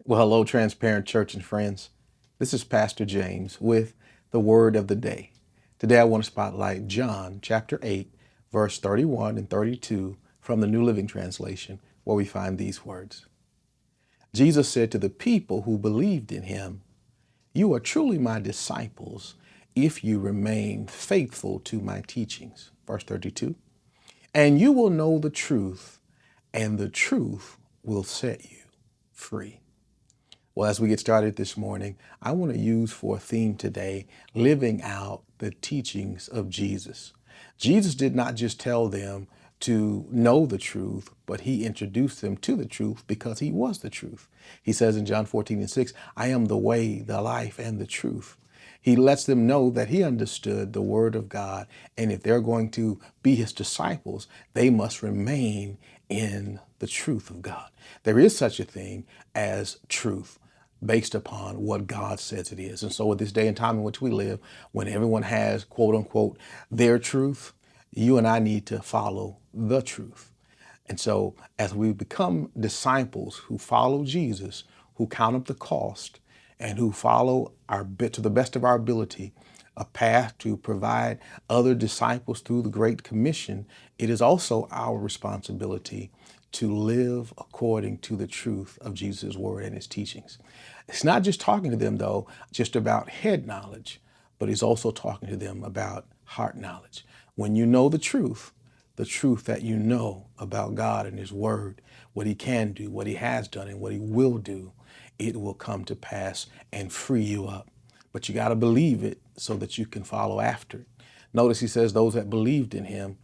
Well, hello, Transparent Church and friends. This is Pastor James with the word of the day. Today, I want to spotlight John chapter 8, verse 31 and 32 from the New Living Translation, where we find these words. Jesus said to the people who believed in him, "You are truly my disciples if you remain faithful to my teachings." Verse 32, "And you will know the truth, and the truth will set you free." Well, as we get started this morning, I want to use for a theme today, living out the teachings of Jesus. Jesus did not just tell them to know the truth, but he introduced them to the truth because he was the truth. He says in John 14:6, "I am the way, the life, and the truth." He lets them know that he understood the word of God. And if they're going to be his disciples, they must remain in the truth of God. There is such a thing as truth based upon what God says it is. And so at this day and time in which we live, when everyone has, quote unquote, their truth, you and I need to follow the truth. And so as we become disciples who follow Jesus, who count up the cost, and who follow our bit to the best of our ability, a path to provide other disciples through the Great Commission, it is also our responsibility to live according to the truth of Jesus' word and his teachings. It's not just talking to them, though, just about head knowledge, but he's also talking to them about heart knowledge. When you know the truth that you know about God and his word, what he can do, what he has done, and what he will do, it will come to pass and free you up. But you got to believe it so that you can follow after it. Notice he says those that believed in him.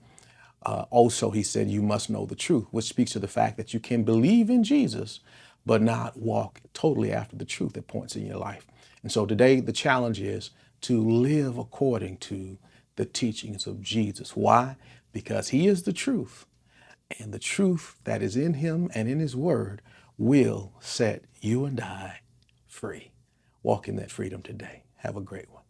Also, he said you must know the truth, which speaks to the fact that you can believe in Jesus, but not walk totally after the truth at points in your life. And so today, the challenge is to live according to the teachings of Jesus. Why? Because he is the truth, and the truth that is in him and in his word will set you and I free. Walk in that freedom today. Have a great one.